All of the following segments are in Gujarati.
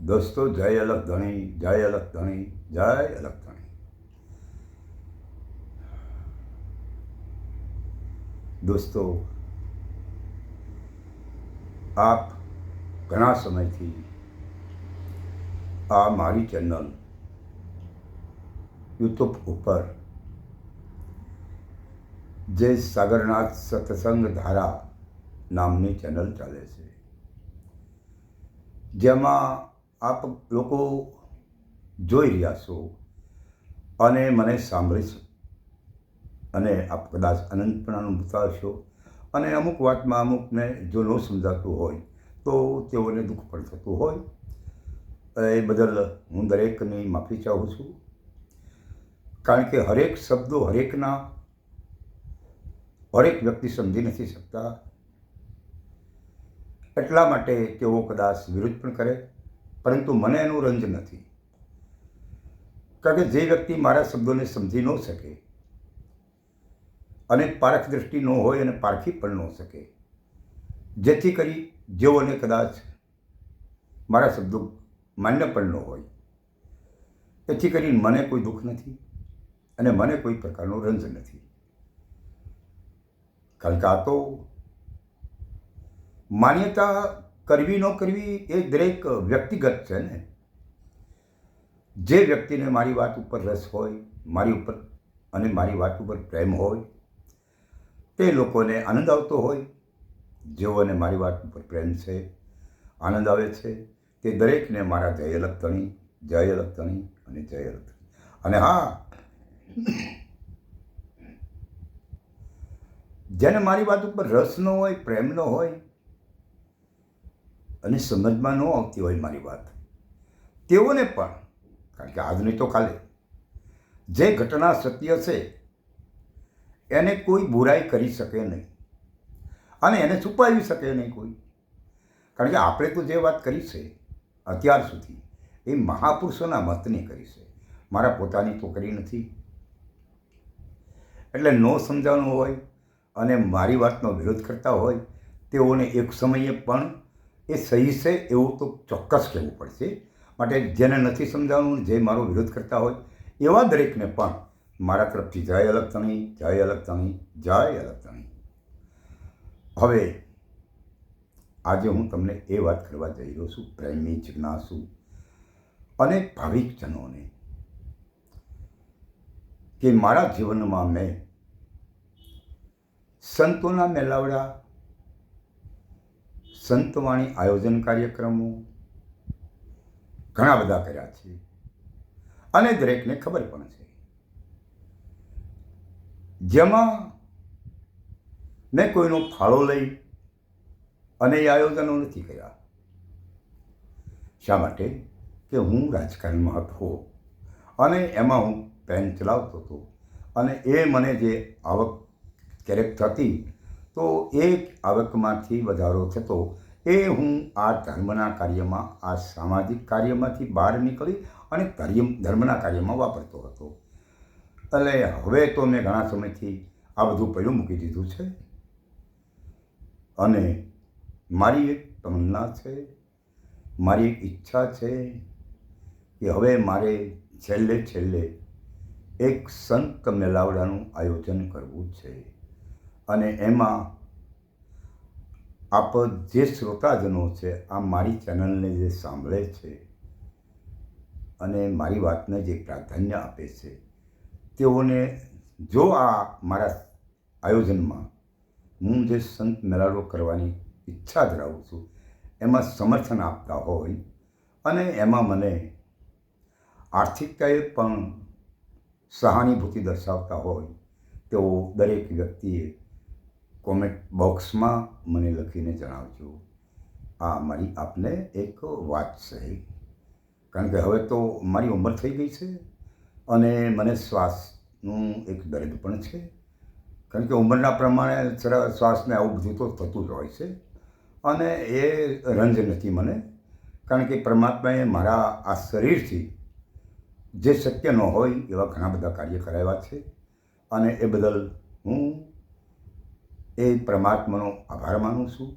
દોસ્તો, જય અલગ ધણી, જય અલગ ધણી, જય અલગ ધણી. દોસ્તો, આપ ઘણા સમયથી આ મારી ચેનલ યુટ્યુબ ઉપર જે સાગરનાથ સત્સંગ ધારા નામની ચેનલ ચાલે છે, જેમાં આપ લોકો જોઈ રહ્યા છો અને મને સાંભળી છે અને આપ કદાચ આનંદ પણ અનુભવતા હશો અને અમુક વાતમાં અમુકને જો ન સમજાતું હોય તો તેઓને દુઃખ પણ થતું હોય. એ બદલ હું દરેકની માફી ચાહું છું, કારણ કે હરેક શબ્દો હરેક વ્યક્તિ સમજી નથી શકતા. એટલા માટે તેઓ કદાચ વિરોધ પણ કરે, પરંતુ મને એનું રંજ નથી. કારણ કે જે વ્યક્તિ મારા શબ્દોને સમજી ન શકે અને પારખ દૃષ્ટિ ન હોય અને પારખી પણ ન શકે, જેથી કરી જેઓને કદાચ મારા શબ્દો માન્ય પણ ન હોય, એથી કરીને મને કોઈ દુઃખ નથી અને મને કોઈ પ્રકારનો રંજ નથી. કારણ કે આ તો માન્યતા કરવી ન કરવી એ દરેક વ્યક્તિગત છે ને. જે વ્યક્તિને મારી વાત ઉપર રસ હોય, મારી ઉપર અને મારી વાત ઉપર પ્રેમ હોય, તે લોકોને આનંદ આવતો હોય. જેઓને મારી વાત ઉપર પ્રેમ છે, આનંદ આવે છે, તે દરેકને મારા જય અલગ ધણી, જય અલગ ધણી અને જય અલગ ધણી. અને હા, જેને મારી વાત ઉપર રસ ન હોય, પ્રેમ ન હોય અને સમજમાં ન આવતી હોય મારી વાત, તેઓને પણ, કારણ કે આજ નહીં તો કાલે જે ઘટના સત્ય છે એને કોઈ બુરાઈ કરી શકે નહીં અને એને છુપાવી શકે નહીં કોઈ. કારણ કે આપણે તો જે વાત કરી છે અત્યાર સુધી એ મહાપુરુષોના મતની કરી છે, મારા પોતાની તો કરી નથી. એટલે ન સમજાવવાનું હોય અને મારી વાતનો વિરોધ કરતા હોય તેઓને એક સમયે પણ એ સહી છે એવું તો ચોક્કસ કહેવું પડશે. માટે જેને નથી સમજાવવાનું, જે મારો વિરોધ કરતા હોય એવા દરેકને પણ મારા તરફથી જય અલગ ધણી, જય અલગ ધણી, જય અલગ ધણી. હવે આજે હું તમને એ વાત કરવા જઈ રહ્યો છું, પ્રેમી જિજ્ઞાસુ અને ભાવિકજનોને, કે મારા જીવનમાં મેં સંતોના મેળાવડા, સંતવાણી આયોજન કાર્યક્રમો ઘણા બધા કર્યા છે અને દરેકને ખબર પણ છે. જેમાં મેં કોઈનો ફાળો લઈ અને એ આયોજનો નથી કર્યા. શા માટે? કે હું રાજકારણમાં હતો અને એમાં હું પેન ચલાવતો હતો અને એ મને જે આવક ક્યારેક થતી તો એ આવકમાંથી વધારો થતો એ હું આ ધર્મના કાર્યમાં, આ સામાજિક કાર્યમાંથી બહાર નીકળી અને ધર્મના કાર્યમાં વાપરતો હતો. એટલે હવે તો મેં ઘણા સમયથી આ બધું પહેલું મૂકી દીધું છે અને મારી એક તમન્ના છે, મારી એક ઈચ્છા છે કે હવે મારે છેલ્લે એક સંત મેળાવડાનું આયોજન કરવું છે. અને એમાં આપ જે શ્રોતાજનો છે, આ મારી ચેનલને જે સાંભળે છે અને મારી વાતને જે પ્રાધાન્ય આપે છે, તેઓને જો આ મારા આયોજનમાં હું જે સંત મેળાવડો કરવાની ઈચ્છા ધરાવું છું એમાં સમર્થન આપતા હોય અને એમાં મને આર્થિકતાએ પણ સહાનુભૂતિ દર્શાવતા હોય, તેઓ દરેક વ્યક્તિએ કોમેન્ટ બોક્સમાં મને લખીને જણાવજો. આ મારી આપને એક વાત છે, કારણ કે હવે તો મારી ઉંમર થઈ ગઈ છે અને મને શ્વાસનું એક દર્દ પણ છે. કારણ કે ઉંમરના પ્રમાણે શ્વાસને આવું બધું તો થતું જ હોય છે અને એ રંજ નથી મને, કારણ કે પરમાત્માએ મારા આ શરીરથી જે શક્ય ન હોય એવા ઘણા બધા કાર્ય કરાવ્યા છે અને એ બદલ હું એ પરમાત્માનો આભાર માનું છું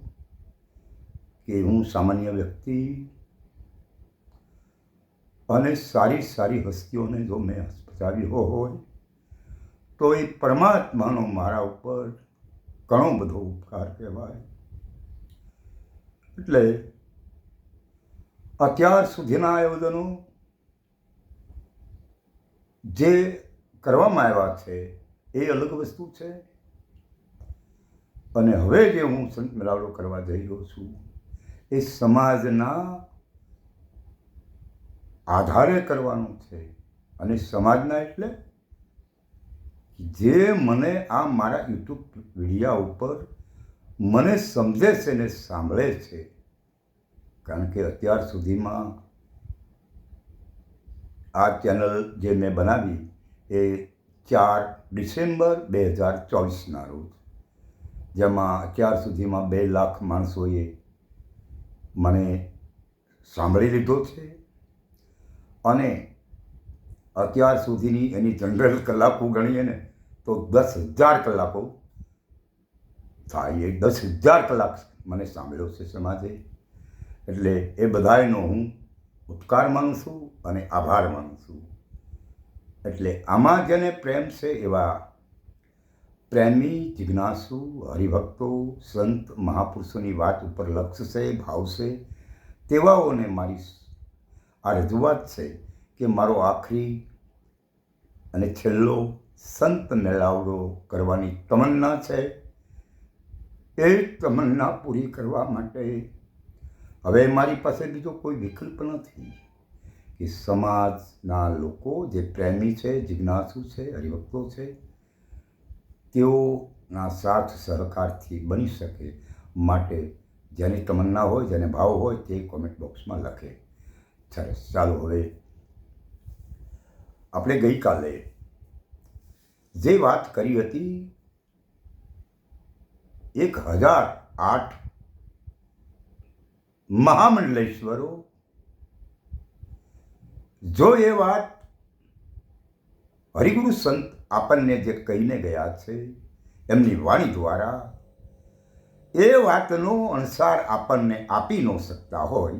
કે હું સામાન્ય વ્યક્તિ અને સારી સારી હસ્તીઓને જો મેં હસપચાવ્યો હોય તો એ પરમાત્માનો મારા ઉપર ઘણો બધો ઉપકાર કહેવાય. એટલે અત્યાર સુધીના આયોજનો જે કરવામાં આવ્યા છે એ અલગ વસ્તુ છે, અને હવે જે હું સંત મેળાવડો કરવા જઈ રહ્યો છું એ સમાજના આધારે કરવાનું છે. અને સમાજના એટલે જે મને આ મારા યુટ્યુબ વિડીયા ઉપર મને સમજે છે ને સાંભળે છે. કારણ કે અત્યાર સુધીમાં આ ચેનલ જે મેં બનાવી એ 4 ડિસેમ્બર 2024ના રોજ, જેમાં અત્યાર સુધીમાં 2 લાખ માણસોએ મને સાંભળી લીધો છે. અને અત્યાર સુધીની એની જનરલ કલાકો ગણીએ ને તો 10,000 કલાકો થાય. એ 10,000 કલાક મને સાંભળ્યો છે સમાજે. એટલે એ બધાયનો હું ઉપકાર માનું છું અને આભાર માનું છું. એટલે આમાં જેને પ્રેમ છે એવા પ્રેમી, જિજ્ઞાસુ, હરિભક્તો, સંત મહાપુરુષોની વાત ઉપર લક્ષ્ય છે, ભાવ છે, તેવાઓને મારી આ રજૂઆત છે કે મારો આખરી અને છેલ્લો સંત મેળાવડો કરવાની તમન્ના છે. એ તમન્ના પૂરી કરવા માટે હવે મારી પાસે બીજો કોઈ વિકલ્પ નથી કે સમાજના લોકો જે પ્રેમી છે, જિજ્ઞાસુ છે, હરિભક્તો છે, તેઓના સાથ સહકારથી બની શકે. માટે જેની તમન્ના હોય, જેને ભાવ હોય તે કોમેન્ટ બોક્સમાં લખે. સરસ, ચાલો હવે આપણે ગઈકાલે જે વાત કરી હતી 1008 મહામંડલેશ્વરો, જો એ વાત હરિગુરુ સંત આપણને જે કહીને ગયા છે એમની વાણી દ્વારા, એ વાતનો અણસાર આપણને આપી ન શકતા હોય,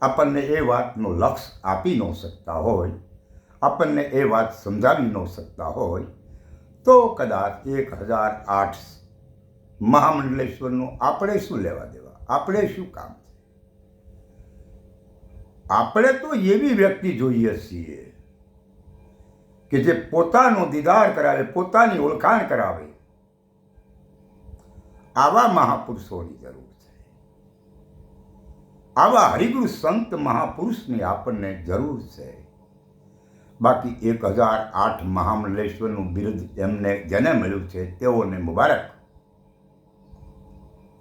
આપણને એ વાતનો લક્ષ્ય આપી ન શકતા હોય, આપણને એ વાત સમજાવી ન શકતા હોય, તો કદાચ 1008 મહામંડલેશ્વરનું આપણે શું લેવા દેવા, આપણે શું કામ છે? આપણે તો એવી વ્યક્તિ જોઈએ છીએ કે જે પોતાનો દીદાર કરાવે, પોતાની ઓળખાણ કરાવે. આવા મહાપુરુષોની જરૂર છે. આવા હરિગુરુ સંત મહાપુરુષની આપણને જરૂર છે. બાકી 1008 મહામંડલેશ્વરનું બિરુદ એમને જેને મળ્યું છે તેઓને મુબારક.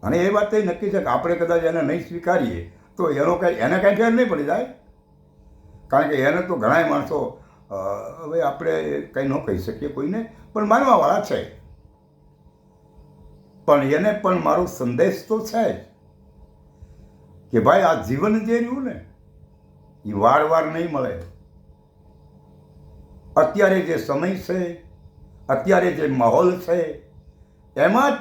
અને એ વાત નક્કી છે કે આપણે કદાચ એને નહીં સ્વીકારીએ તો એને કાંઈ ફેર નહીં પડી જાય. કારણ કે એને તો ઘણાય માણસો, હવે આપણે કંઈ ન કહી શકીએ કોઈને, પણ માનવાવાળા છે. પણ એને પણ મારો સંદેશ તો છે જ કે ભાઈ આ જીવન જે રહ્યું ને એ વાર નહીં મળે. અત્યારે જે સમય છે, અત્યારે જે માહોલ છે, એમાં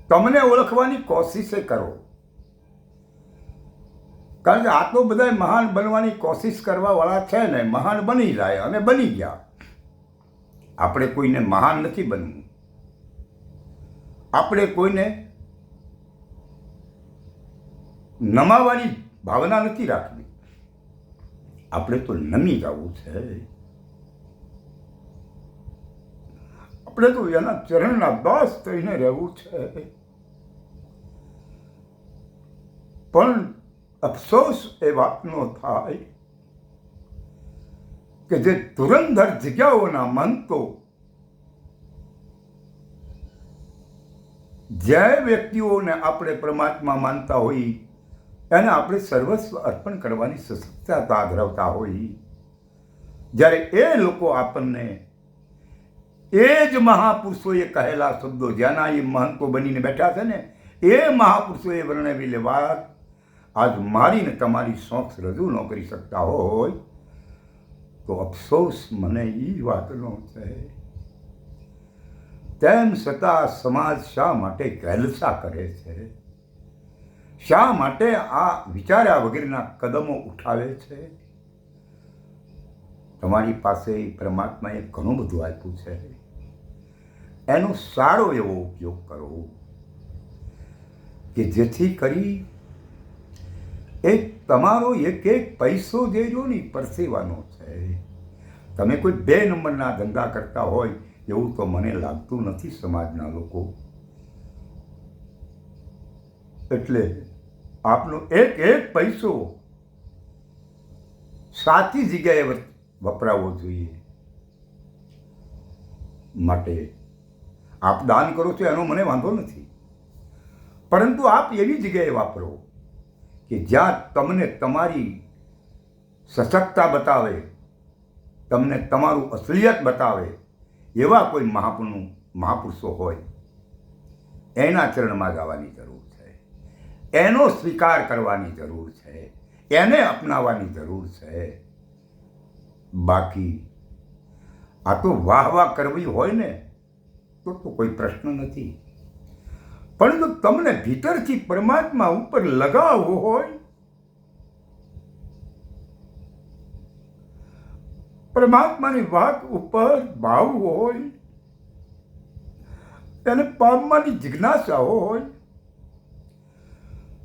તમને ઓળખવાની કોશિશ કરો. કારણ કે આ તો બધા મહાન બનવાની કોશિશ કરવા વાળા છે ને, મહાન બની જાય અને બની ગયા. આપણે કોઈને મહાન નથી બનવું, આપણે કોઈને નમાવાની ભાવના નથી રાખવી, આપણે તો નમી જવું છે. આપણે તો એના ચરણના દાસ થઈને રહેવું છે. પણ અફસોસ એ વાતનો થાય કે જે ધુરંધર જગ્યાઓના મંતો, જે વ્યક્તિઓને આપણે પરમાત્મા માનતા હોઈ, એને આપણે સર્વસ્વ અર્પણ કરવાની સશક્તતા ધરાવતા હોઈ, જ્યારે એ લોકો આપણને એ જ મહાપુરુષોએ કહેલા શબ્દો, જેના એ મહંતો બનીને બેઠા છે ને, એ મહાપુરુષોએ વર્ણવેલી વાત આજ મારીને તમારી સોંક્ષ રજૂ ન કરી શકતા હોય તો અફસોસ મને એ વાતનો છે. તેમ છતાં સમાજ શા માટે ગેલસા કરે છે? શા માટે આ વિચાર્યા વગેરેના કદમો ઉઠાવે છે? તમારી પાસે પરમાત્માએ ઘણું બધું આપ્યું છે, એનો સારો એવો ઉપયોગ કરો કે જેથી કરી તમારો એક એક પૈસો જે જો ને પરસેવાનો છે. તમે કોઈ 2 નંબરના ધંધા કરતા હોય એવું તો મને લાગતું નથી સમાજના લોકો. એટલે આપનો એક એક પૈસો સાચી જગ્યાએ વપરાવવો જોઈએ. માટે આપ દાન કરો છો એનો મને વાંધો નથી, પરંતુ આપ એવી જગ્યાએ વાપરો કે જ્યાં તમને તમારી સશક્તતા બતાવે, તમને તમારું અસલિયત બતાવે એવા કોઈ મહાપુરુષો હોય એના ચરણમાં જવાની જરૂર છે, એનો સ્વીકાર કરવાની જરૂર છે, એને અપનાવવાની જરૂર છે. બાકી આ તો વાહ કરવી હોય ને તો કોઈ પ્રશ્ન નથી, પરંતુ તમને ભીતરથી પરમાત્મા ઉપર લગાવવો હોય, પરમાત્માની વાત ઉપર ભાવવું હોય, એને પામવાની જિજ્ઞાસા હોય,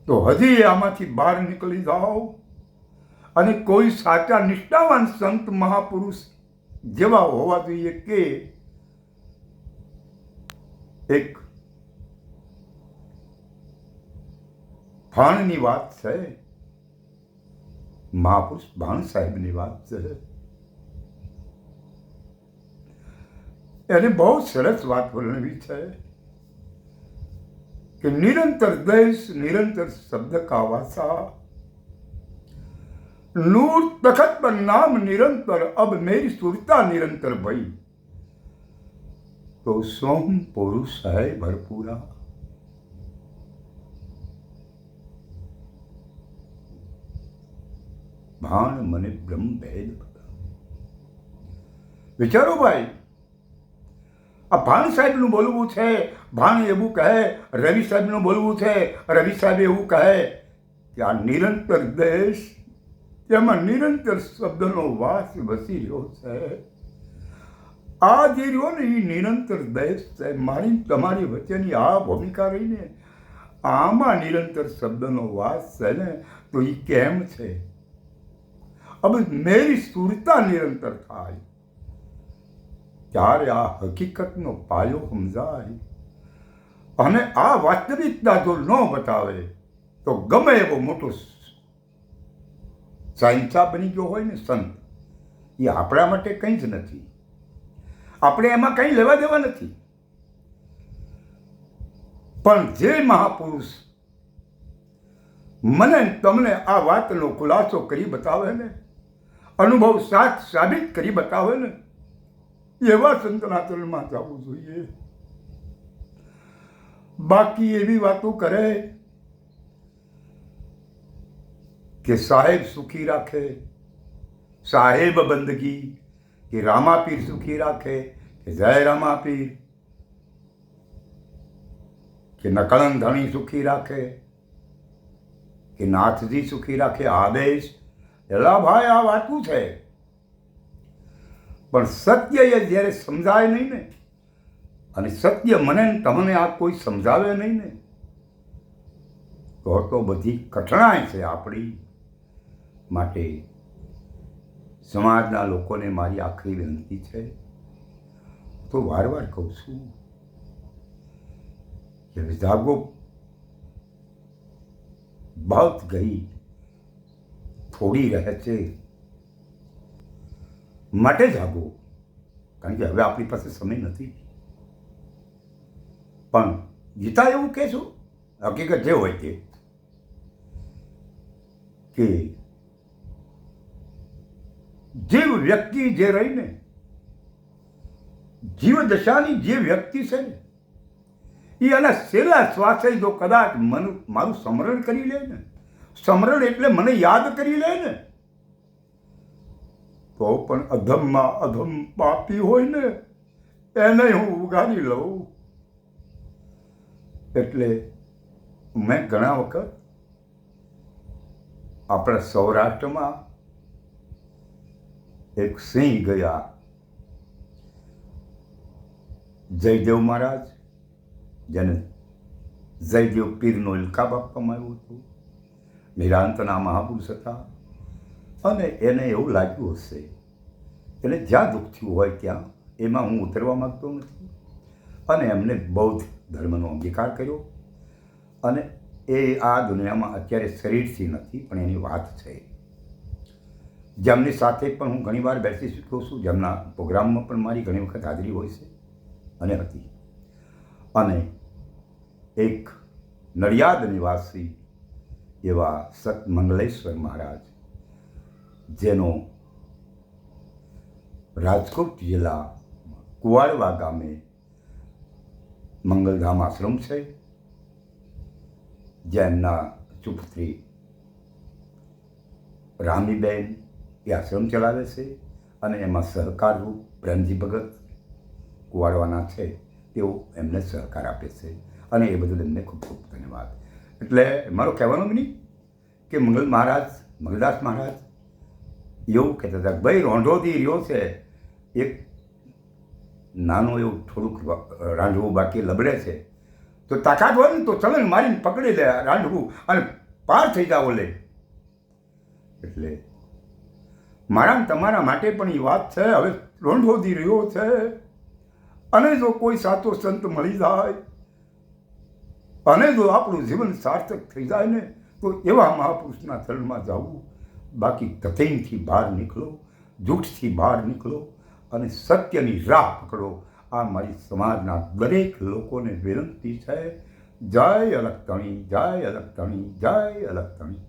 તો હજી આમાંથી બહાર નીકળી જાઓ અને કોઈ સાચા નિષ્ઠાવાન સંત મહાપુરુષ જેવા હોવા જોઈએ કે એક ભાણની વાત છે, મહાપુરુષ ભાણ સાહેબની વાત છે. એને બહુ સરસ વાત વર્ણવી છે કે નિરંતર દેશ નિરંતર શબ્દ કા વાસા, नूर तखत पर नाम निरंतर, अब मेरी सुरता निरंतर भई, तो सोम पुरुष है भरपूरा. भान મને બ્રહ્મ ભેદ બતા. વિચારો ભાઈ, આ ભાણ સાહેબનું બોલવું છે, ભાણ એવું કહે, રવિ સાહેબનું બોલવું છે, રવિ સાહેબ એવું કહે કે આ નિરંતર દેશ, તેમાં નિરંતર શબ્દનો વાસ વસી રહ્યો છે. આ જે રહ્યો ને એ નિરંતર દેશ છે. મારી તમારી વચ્ચેની આ ભૂમિકા રહીને આમાં નિરંતર શબ્દનો વાસ છે ને, તો એ કેમ છે? હવે મેરી સુરતા નિરંતર થાય ત્યારે આ હકીકતનો પાયો સમજાય. અને આ વાસ્તવિકતા જો ન બતાવે તો ગમે એવો મોટો સાયન્સા બની ગયો હોય ને સંત, એ આપણા માટે કંઈ જ નથી. આપણે એમાં કંઈ લેવા દેવા નથી. પણ જે મહાપુરુષ મને તમને આ વાતનો ખુલાસો કરી બતાવે ને, અનુભવ સાબિત કરી બતાવે ને, એવા સંતના ચરણમાં જવું જોઈએ. બાકી એવી વાતો કરે કે સાહેબ સુખી રાખે, સાહેબ બંદગી, કે રામાપીર સુખી રાખે, કે જય રામાપીર, કે નકળન ધણી સુખી રાખે, કે નાથજી સુખી રાખે, આદેશ. એલા ભાઈ, આ વાતું છે, પણ સત્ય એ જ્યારે સમજાય નહીં ને, અને સત્ય મને તમને આ કોઈ સમજાવે નહીં ને, તો બધી કઠણાઈ છે આપણી. માટે સમાજના લોકોને મારી આખરી વિનંતી છે, તો વાર કહું છું કે જાગો, बहुत गई થોડી રહે છે, માટે જાગો. કારણ કે હવે આપણી પાસે સમય નથી. પણ ગીતા એવું કહે છો, હકીકત જે હોય તે, કે જીવ વ્યક્તિ જે રહીને, જીવ દશાની જે વ્યક્તિ છે ને, એ આના છેલ્લા શ્વાસે જો કદાચ મારું સ્મરણ કરી લે ને, સ્મરણ એટલે મને યાદ કરી લે ને, તો પણ અધમમાં અધમ પાપી હોય ને એને હું ઉગાડી લઉં. એટલે મેં ઘણા વખત આપણા સૌરાષ્ટ્રમાં એક સિંહ ગયા જયદેવ મહારાજ, જેને જયદેવ પીરનો ઇલકાબ આપવામાં આવ્યો હતો. નિરાંતના મહાપુરુષ હતા અને એને એવું લાગ્યું હશે, એટલે જ્યાં દુઃખ થયું હોય ત્યાં, એમાં હું ઉતરવા માગતો નથી, અને એમને બૌદ્ધ ધર્મનો અંગીકાર કર્યો. અને એ આ દુનિયામાં અત્યારે શરીરથી નથી, પણ એની વાત છે. જેમની સાથે પણ હું ઘણીવાર બેસી શક્યો છું, જેમના પ્રોગ્રામમાં પણ મારી ઘણી વખત હાજરી હોય છે અને હતી. અને એક નડિયાદ નિવાસી એવા સત મંગલેશ્વર મહારાજ, જેનો રાજકોટ જિલ્લા કુવાડવા ગામે મંગલધામ આશ્રમ છે, જેમના સુપુત્રી રામીબેન એ આશ્રમ ચલાવે છે, અને એમાં સહકારરૂપ પ્રેમજી ભગત કુવાડવાના છે, તેઓ એમને સહકાર આપે છે, અને એ બદલ એમને ખૂબ ખૂબ ધન્યવાદ. એટલે મારો કહેવાનો મિનિંગ કે મંગલદાસ મહારાજ એવું કહેતા હતા, ભાઈ રોંઢોથી રહ્યો છે, એક નાનું એવું થોડુંક રાંધવું બાકી લબડે છે, તો તાકાત હોય ને તો ચલો ને મારીને પકડી લે રાંધવું અને પાર થઈ જાવ લે. એટલે મારા તમારા માટે પણ એ વાત છે. હવે રોંઢોથી રહ્યો છે, અને જો કોઈ સાચો સંત મળી જાય, અને જો આપણું જીવન સાર્થક થઈ જાય ને, તો એવા મહાપુરુષના ચરણમાં જવું. બાકી તથૈનથી બહાર નીકળો, જૂઠથી બહાર નીકળો અને સત્યની રાહ પકડો. આ મારી સમાજના દરેક લોકોને વિનંતી છે. જય અલખતણી, જય અલખતણી, જય અલખતણી.